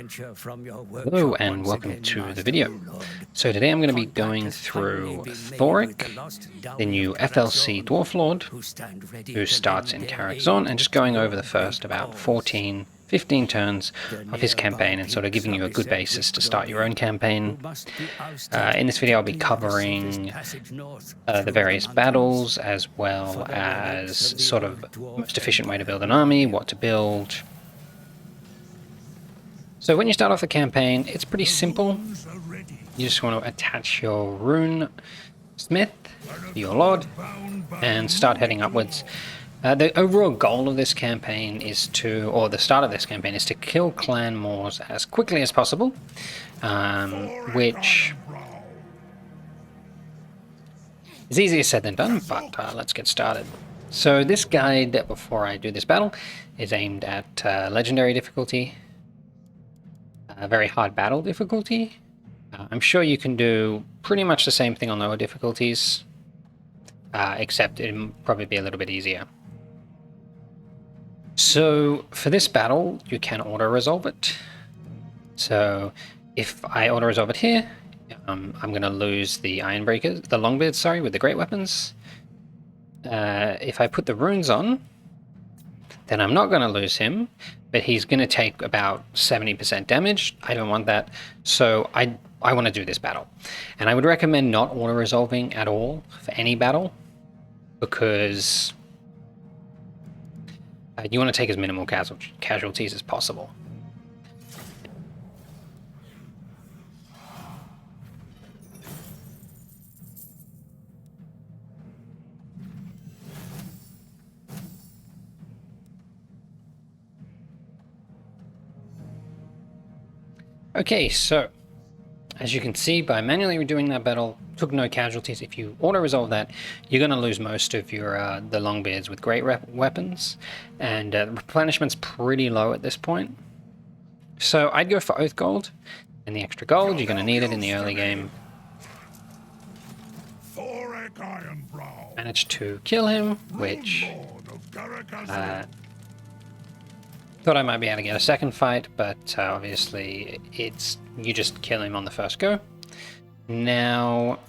Hello and welcome to the video. So today I'm going to be going through Thorek, the new FLC Dwarf Lord, who starts in Carrick's Zone, and just going over the first about 14, 15 turns of his campaign and sort of giving you a good basis to start your own campaign. In this video I'll be covering the various battles as well as sort of the most efficient way to build an army, what to build. So when you start off the campaign, it's pretty simple. You just want to attach your rune smith to your lord and start heading upwards. The overall goal of this campaign is to, or the start of this campaign is to kill clan Moors as quickly as possible, which is easier said than done, but let's get started. So this guide, before I do this battle, is aimed at legendary difficulty. A very hard battle difficulty. I'm sure you can do pretty much the same thing on lower difficulties, except it'll probably be a little bit easier. So for this battle, you can auto-resolve it. So if I auto-resolve it here, I'm going to lose the Ironbreakers, the Longbeards, sorry, with the great weapons. If I put the runes on, then I'm not going to lose him, but he's going to take about 70% damage. I don't want that, so I want to do this battle. And I would recommend not auto-resolving at all for any battle, because you want to take as minimal casualties as possible. Okay, so as you can see, by manually redoing that battle, took no casualties. If you auto-resolve that, you're going to lose most of your the Longbeards with great weapons, and the replenishment's pretty low at this point. So I'd go for Oath Gold, and the extra gold, you're going to need it in the early game. Thorek Ironbrow. Managed to kill him, which thought I might be able to get a second fight, but obviously you just kill him on the first go. Now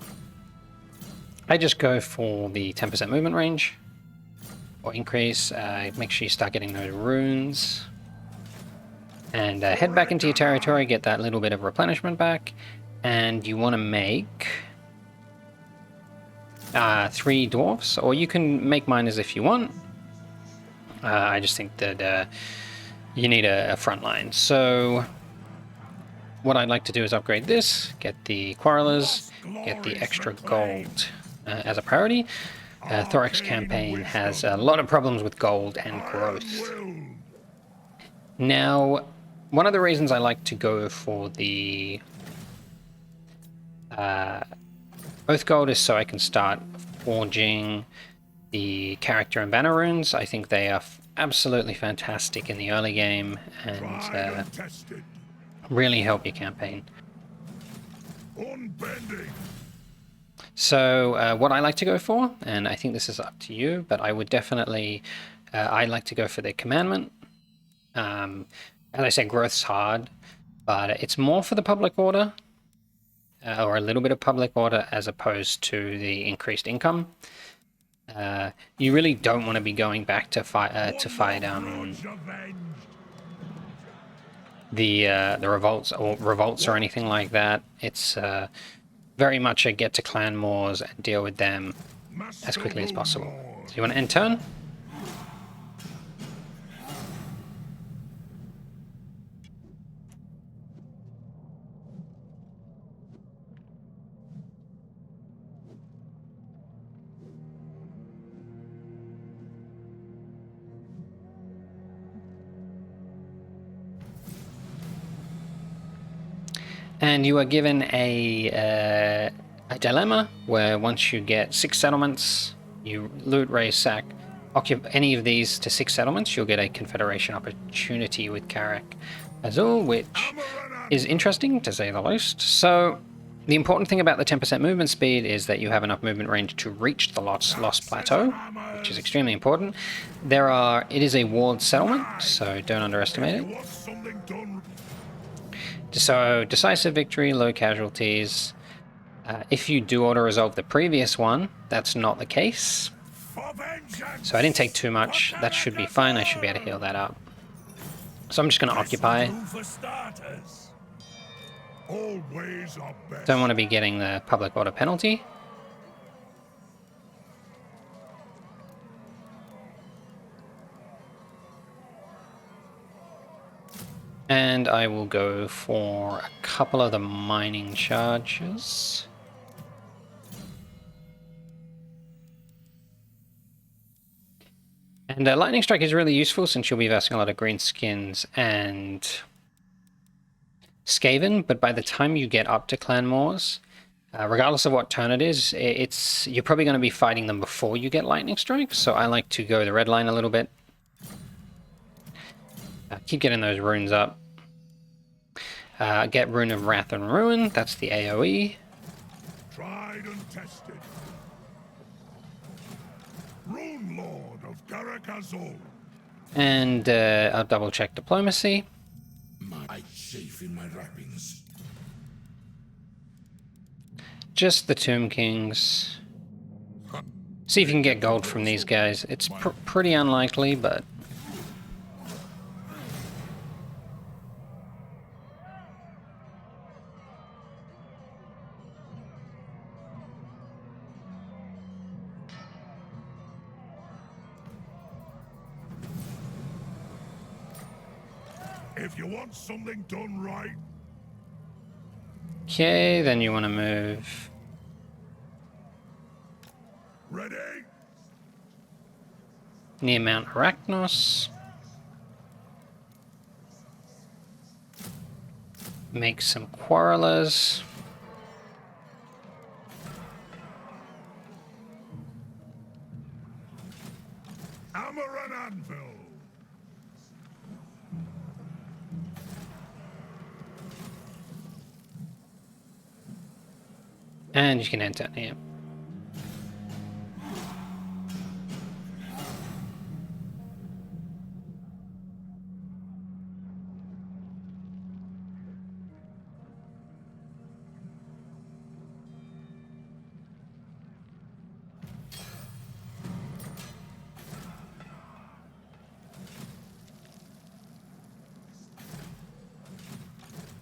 I just go for the 10% movement range or increase. Make sure you start getting those runes and head back into your territory, get that little bit of replenishment back, and you want to make 3 dwarfs, or you can make miners if you want. I just think that you need a front line. So what I'd like to do is upgrade this, get the Quarrelers, get the extra gold as a priority. Thorek's campaign has a lot of problems with gold and growth. Now, one of the reasons I like to go for the Oath Gold is so I can start forging the character and banner runes. I think they are absolutely fantastic in the early game and really help your campaign. So what I like to go for, and I think this is up to you, but I would definitely, I like to go for the commandment. As I said, growth's hard, but it's more for the public order, or a little bit of public order as opposed to the increased income. You really don't want to be going back to fight the revolts or anything like that. It's very much a get to clan Moors and deal with them as quickly as possible. So you want to end turn. And you are given a dilemma where once you get 6 settlements, you loot, raise, sack, occupy any of these to 6 settlements, you'll get a confederation opportunity with Carrick Azul, which is interesting to say the least. So the important thing about the 10% movement speed is that you have enough movement range to reach the Lost Plateau, which is extremely important. It is a walled settlement, so don't underestimate it. So, decisive victory, low casualties. If you do auto-resolve the previous one, that's not the case. So I didn't take too much. That should be fine. I should be able to heal that up. So I'm just going to occupy. Don't want to be getting the public order penalty. And I will go for a couple of the mining charges. And Lightning Strike is really useful since you'll be versing a lot of greenskins and Skaven, but by the time you get up to Clan Moors, regardless of what turn it is, you're probably going to be fighting them before you get Lightning Strike, so I like to go the red line a little bit. Keep getting those runes up. Get Rune of Wrath and Ruin, that's the AoE. Tried and tested. Rune Lord of Garagazol. And I'll double check Diplomacy. My safe in my wrappings. Just the Tomb Kings. See if you can get gold from these guys. It's pretty unlikely, but... If you want something done right. Okay, then you want to move. Ready? Near Mount Arachnos. Make some Quarrelers. Hammer and anvil. And you can enter here.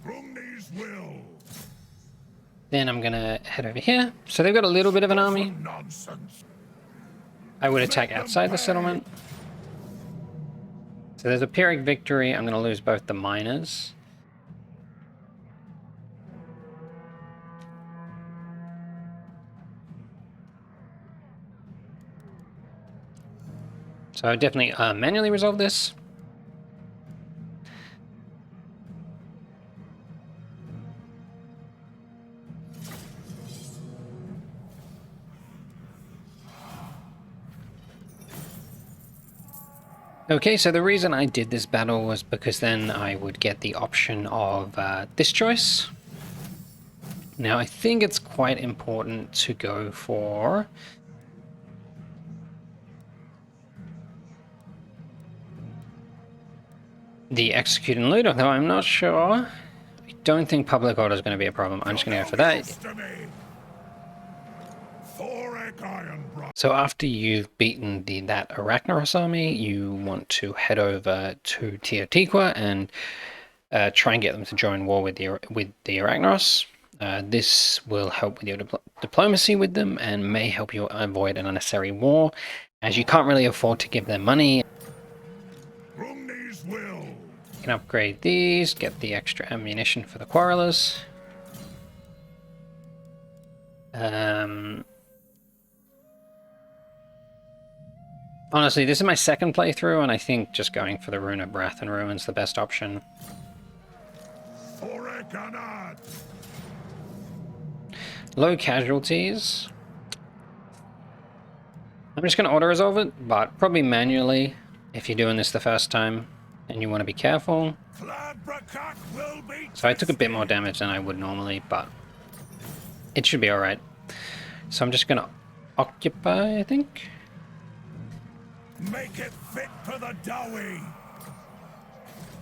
Brungni's will. Then I'm gonna head over here. So they've got a little bit of an army. Nonsense. I would attack outside the settlement. So there's a Pyrrhic victory. I'm gonna lose both the miners. So definitely manually resolve this. Okay, so the reason I did this battle was because then I would get the option of this choice. Now I think it's quite important to go for the execute and loot, although I'm not sure. I don't think public order is going to be a problem. I'm just going to go for that. Thorek Ironbrow. So after you've beaten that Arachnos army, you want to head over to Teotihuacan and try and get them to join war with the Arachnos. This will help with your diplomacy with them and may help you avoid an unnecessary war, as you can't really afford to give them money. Brungni's will. You can upgrade these, get the extra ammunition for the Quarrelers. Honestly, this is my second playthrough, and I think just going for the Rune of Wrath and Ruin's the best option. Low casualties. I'm just going to auto-resolve it, but probably manually if you're doing this the first time and you want to be careful. So I took a bit more damage than I would normally, but it should be alright. So I'm just going to occupy, I think. Make it fit for the Dowie.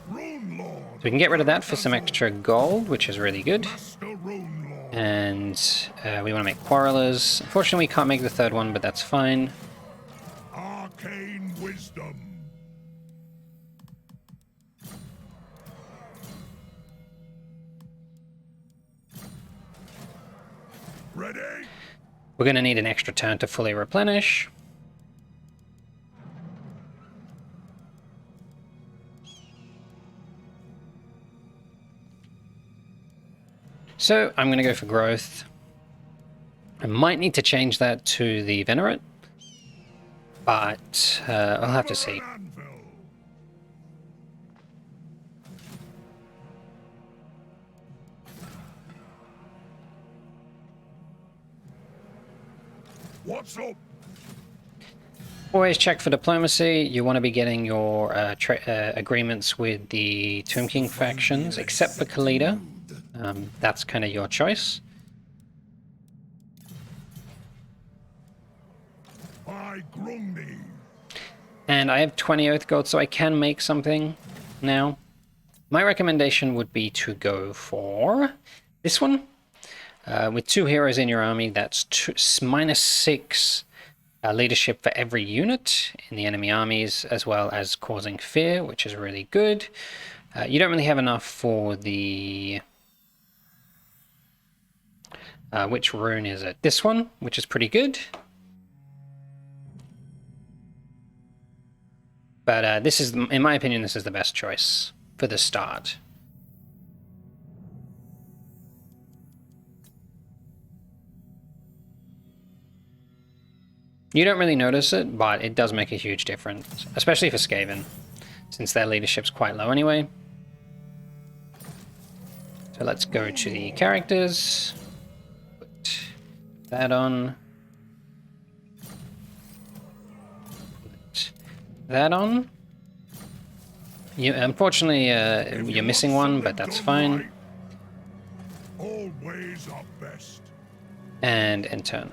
Rune Lord. So we can get rid of that for some extra gold, which is really good. Master Rune Lord. And we want to make quarrelers. Unfortunately, we can't make the third one, but that's fine. Arcane wisdom. Ready? We're going to need an extra turn to fully replenish. So I'm going to go for growth. I might need to change that to the Venerate, but I'll have to see. Anvil. What's up? Always check for diplomacy. You want to be getting your agreements with the Tomb King factions, except for Khalida. That's kind of your choice. By Grumney. And I have 20 Oath Gold, so I can make something now. My recommendation would be to go for this one. With 2 heroes in your army, that's -6 leadership for every unit in the enemy armies, as well as causing fear, which is really good. You don't really have enough for the... which rune is it? This one, which is pretty good. But this is, in my opinion, this is the best choice for the start. You don't really notice it, but it does make a huge difference, especially for Skaven, since their leadership's quite low anyway. So let's go to the characters. Put that on. Put that on. Unfortunately, you're missing one, but that's fine. Always our best. And end turn.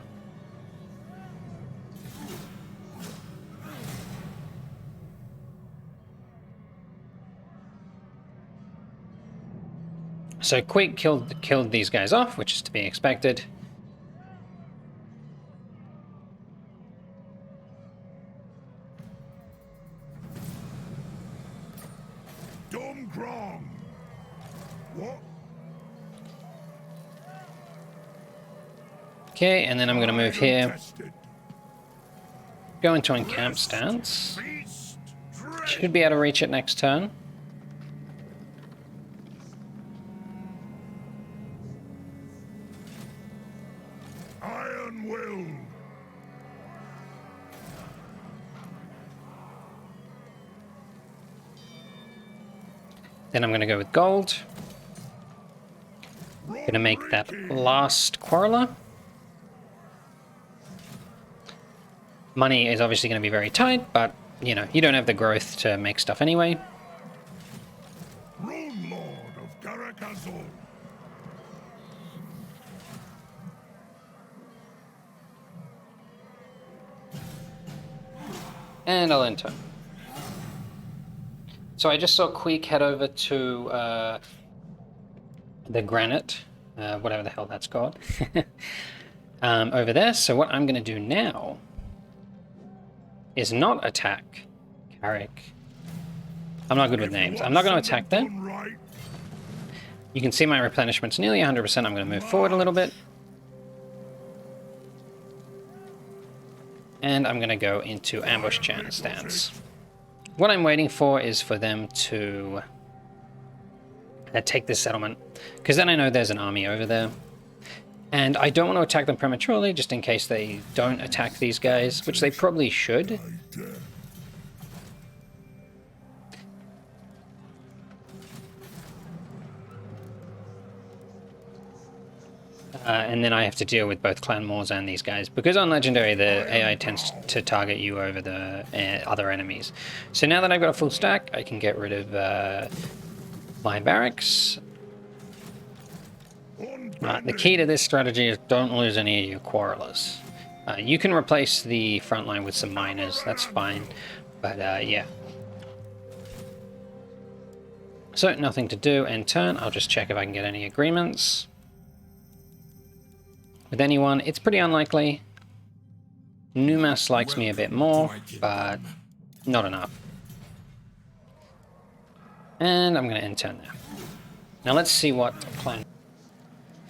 So Quick killed these guys off, which is to be expected. Dum Grong. What? Okay, and then I'm going to move here, Tested. go into encamp stance. Feast. Dread. Should be able to reach it next turn. Iron will. Then I'm going to go with gold. Going to make that last quarreler. Money is obviously going to be very tight, but, you know, you don't have the growth to make stuff anyway. Rune Lord of Garakazul. And I'll enter. So I just saw Queek head over to the granite, whatever the hell that's called, over there. So what I'm going to do now is not attack Carrick. I'm not good with names. I'm not going to attack them. Done right. You can see my replenishment's nearly 100%. I'm going to move forward a little bit. And I'm going to go into ambush stance. What I'm waiting for is for them to take this settlement, because then I know there's an army over there. And I don't want to attack them prematurely, just in case they don't attack these guys, which they probably should. And then I have to deal with both Clan Moors and these guys. Because on Legendary, the AI tends to target you over the other enemies. So now that I've got a full stack, I can get rid of my barracks. The key to this strategy is don't lose any of your quarrelers. You can replace the front line with some miners, that's fine. But yeah. So nothing to do end turn. I'll just check if I can get any agreements with anyone. It's pretty unlikely. Numas likes me a bit more, but not enough. And I'm going to end turn now. Now let's see what plan.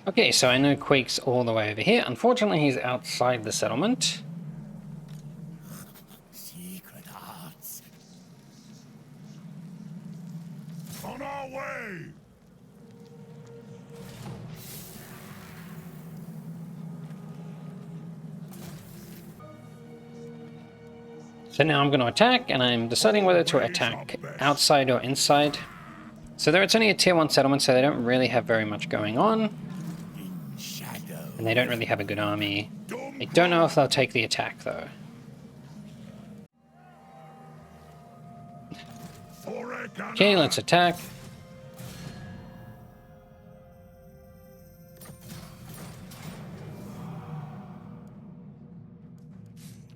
Okay, so I know Quake's all the way over here. Unfortunately, he's outside the settlement. Secret arts. On our way. So now I'm going to attack, and I'm deciding whether to attack outside or inside. So there, it's only a tier 1 settlement, so they don't really have very much going on. And they don't really have a good army. I don't know if they'll take the attack, though. Okay, let's attack.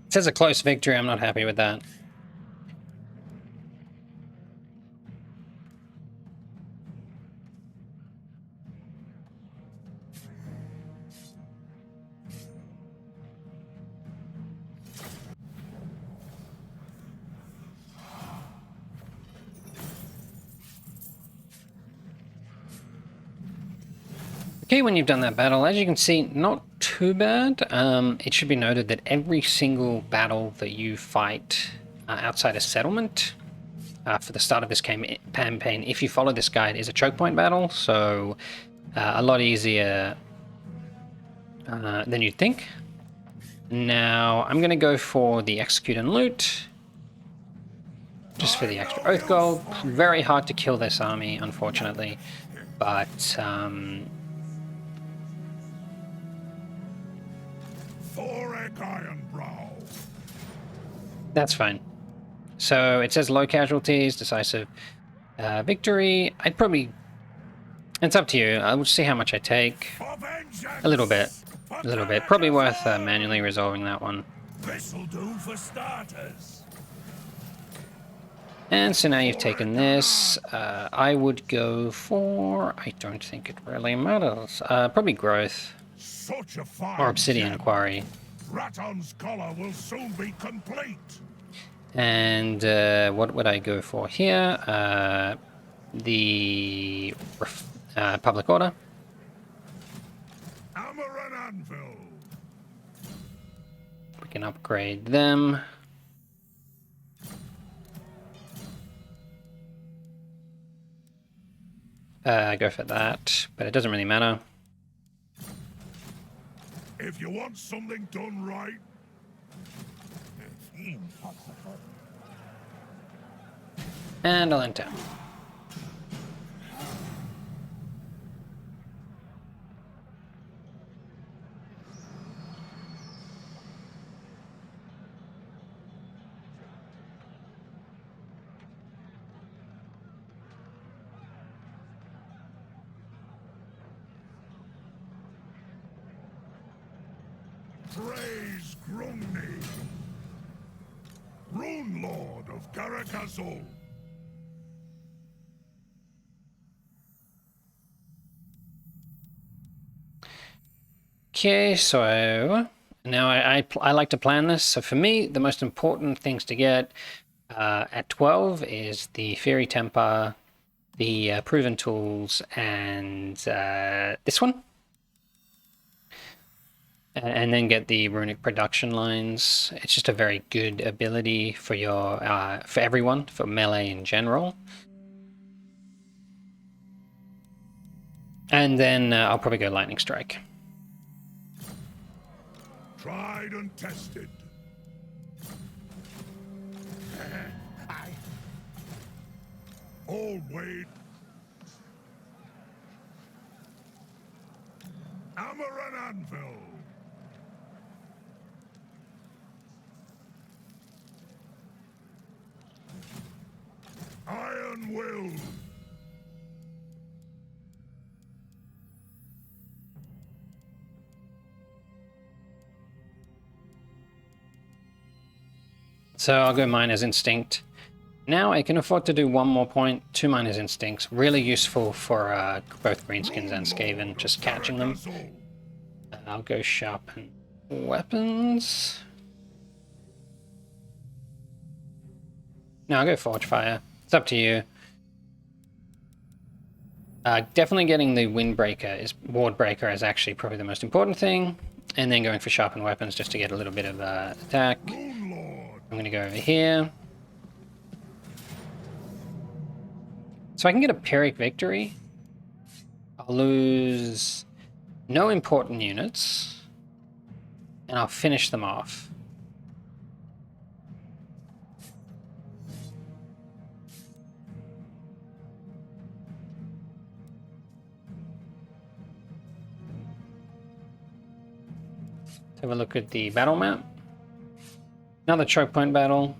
It says a close victory. I'm not happy with that. Okay, when you've done that battle, as you can see, not too bad. It should be noted that every single battle that you fight outside a settlement for the start of this campaign, if you follow this guide, is a choke point battle, so a lot easier than you'd think. Now, I'm going to go for the execute and loot, just for the extra oath gold. Very hard to kill this army, unfortunately, but Thorek Ironbrow. that's fine. So it says low casualties, decisive victory. I'd probably... It's up to you. I'll see how much I take. A little bit. A little bit. Probably worth manually resolving that one. This'll do for starters. And so now you've taken this. I would go for... I don't think it really matters. Probably growth. Such a fine Or obsidian gem. quarry. Raton's collar will soon be complete. And what would I go for here? The public order. Hammer and anvil. We can upgrade them. Go for that, but it doesn't really matter. If you want something done right. And I'll enter. Praise Grumney, Rune Lord of Garakazol. Okay, so now I like to plan this. So for me, the most important things to get at 12 is the Fairy Temper, the Proven Tools, and this one. And then get the Runic Production Lines. It's just a very good ability for your for everyone, for melee in general. And then I'll probably go Lightning Strike. Tried and tested. Always. Hammer and anvil. Iron will. So I'll go Miner's Instinct. Now I can afford to do one more point. 2 Miner's Instincts, really useful for both greenskins and Skaven, just catching them. I'll go sharpen weapons. No, I'll go Forge Fire. It's up to you. Definitely getting the Ward Breaker is actually probably the most important thing. And then going for Sharpened Weapons just to get a little bit of attack. I'm going to go over here. So I can get a Pyrrhic Victory. I'll lose no important units. And I'll finish them off. Let's have a look at the battle map. Another choke point battle.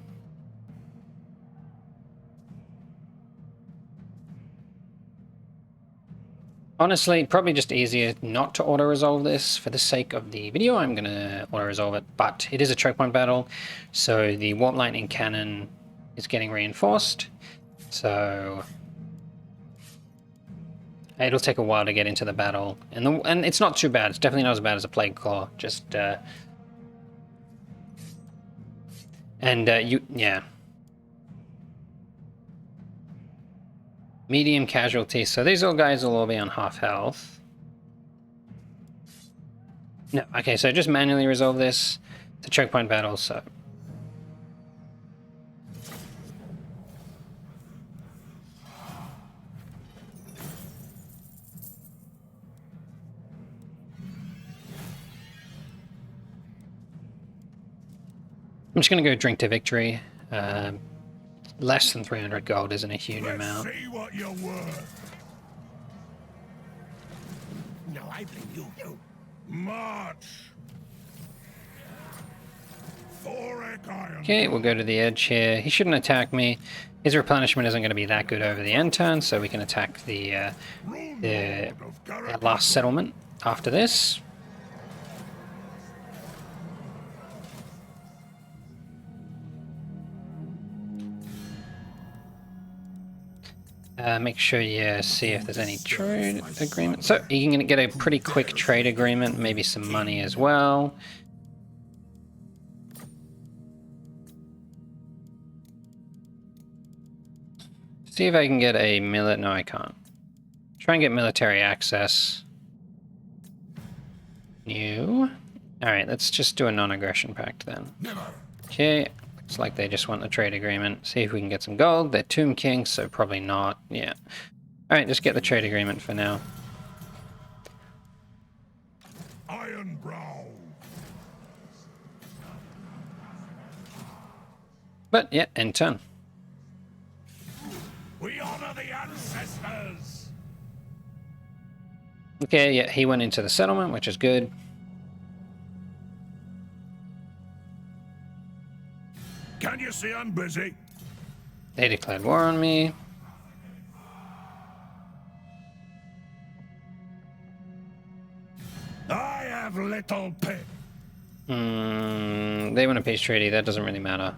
Honestly, probably just easier not to auto-resolve this. For the sake of the video, I'm going to auto-resolve it, but it is a choke point battle, so the Warp Lightning Cannon is getting reinforced, so it'll take a while to get into the battle, and it's not too bad. It's definitely not as bad as a Plague Claw, just... yeah. Medium casualties. So these little guys will all be on half health. No, okay, so just manually resolve this. It's a choke point battle, so... I'm just going to go drink to victory. Less than 300 gold isn't a huge amount. See what you're worth. No, I blame you. March. Thorek Ironbrow. Okay, we'll go to the edge here. He shouldn't attack me. His replenishment isn't going to be that good over the end turn, so we can attack the last settlement after this. Make sure you see if there's any trade agreement. So you can get a pretty quick trade agreement, maybe some money as well. See if I can get a no, I can't. Try and get military access. New. Alright, let's just do a non-aggression pact then. Okay. Looks like they just want a trade agreement. See if we can get some gold. They're Tomb Kings, so probably not. Yeah. Alright, just get the trade agreement for now. Ironbrow. But yeah, end turn. We honor the ancestors. Okay, yeah, he went into the settlement, which is good. Can you see I'm busy? They declared war on me. I have little pit. They want a peace treaty. That doesn't really matter.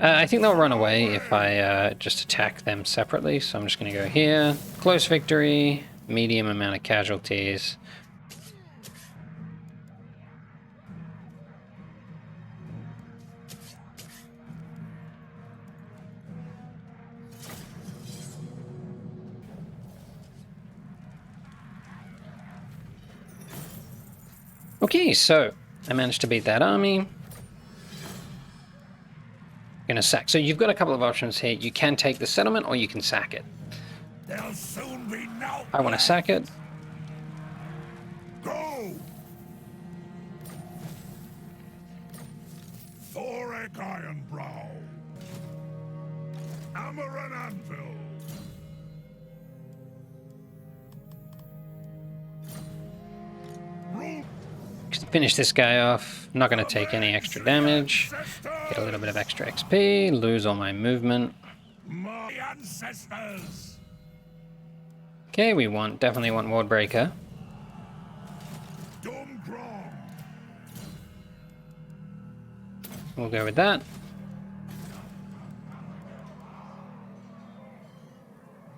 I think they'll run away if I just attack them separately, so I'm just going to go here. Close victory, medium amount of casualties. Okay, so I managed to beat that army. Gonna sack. So you've got a couple of options here. You can take the settlement or you can sack it. There'll soon be no I want to sack it. Go! Thorek Ironbrow. Hammer and anvil. Finish this guy off. Not going to take any extra damage. Get a little bit of extra XP. Lose all my movement. Ancestors. Okay, we definitely want Wardbreaker. We'll go with that.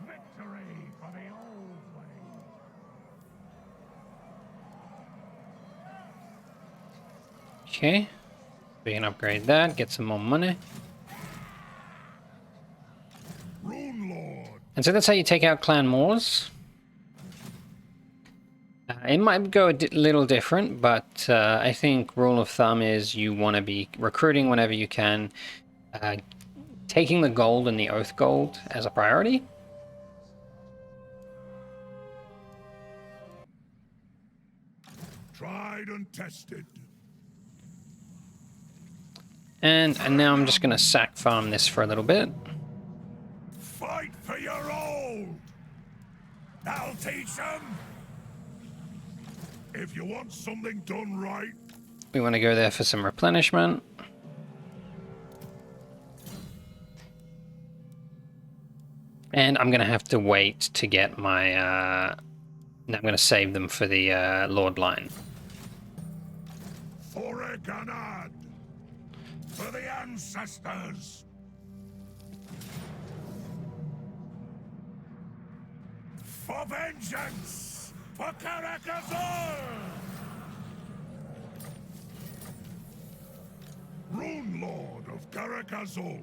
Victory for the old ways. Okay, we can upgrade that, get some more money. Rune Lord. And so that's how you take out clan wars. It might go a little different, but I think rule of thumb is you want to be recruiting whenever you can, taking the gold and the oath gold as a priority. Tried and tested. And now I'm just going to sack farm this for a little bit. Fight for your old. I'll teach them. If you want something done right, We want to go there for some replenishment. And I'm going to have to wait to get my... I'm going to save them for the Lord line. Thorek for the ancestors. For vengeance! For Karakazor! Rune Lord of Karakazor.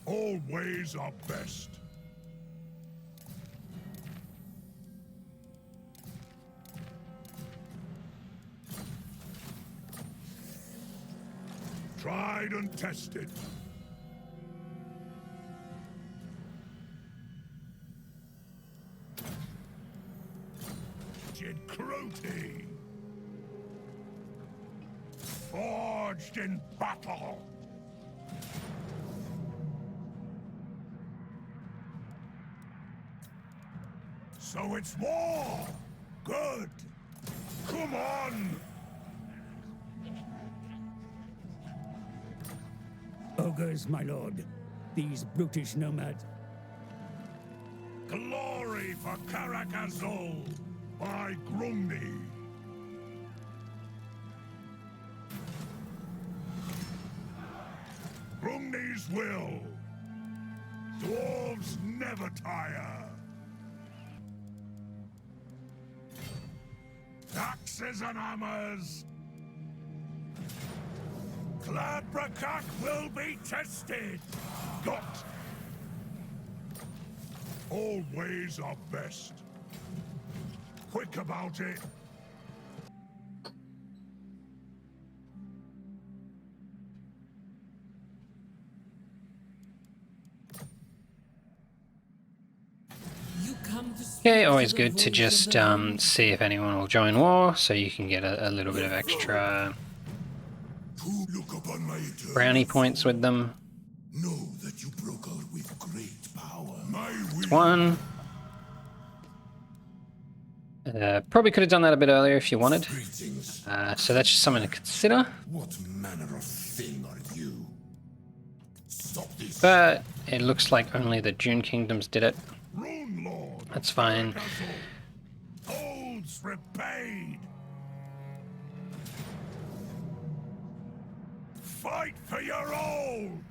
All ways are best. Tried and tested. Cruelty. Forged in battle. So it's war! Good! Come on! Ogres, my lord. These brutish nomads. Glory for Karakazol by Grumney. Grumney's will. Dwarves never tire. Axes and hammers. Gladbrakak will be tested. Got. All ways are best. Quick about it. Okay, always good to just see if anyone will join war, so you can get a little bit of extra brownie points with them. Know that you broke out with great power. That's one. Probably could have done that a bit earlier if you wanted. So that's just something to consider. What manner of thing are you? Stop this. But it looks like only the Dune Kingdoms did it. Rune Lord. That's fine. Olds repaid. Fight for your old.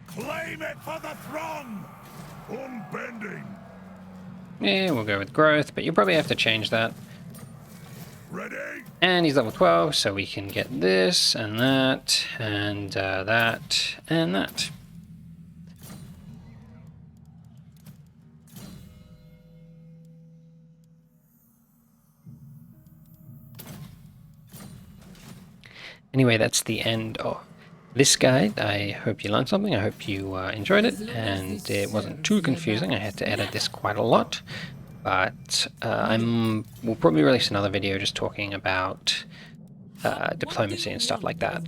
Claim it for the throne. Unbending. Yeah, we'll go with growth, but you'll probably have to change that. Ready? And he's level 12, so we can get this, and that, and that, and that. Anyway, that's the end of this guide. I hope you learned something. I hope you enjoyed it, and it wasn't too confusing. I had to edit this quite a lot, but we'll probably release another video just talking about diplomacy and stuff like that,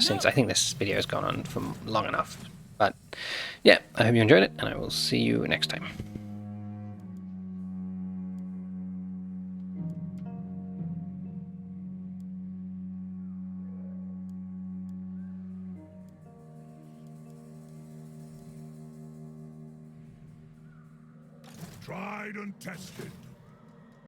since I think this video has gone on for long enough. But yeah, I hope you enjoyed it, and I will see you next time. Tried and tested.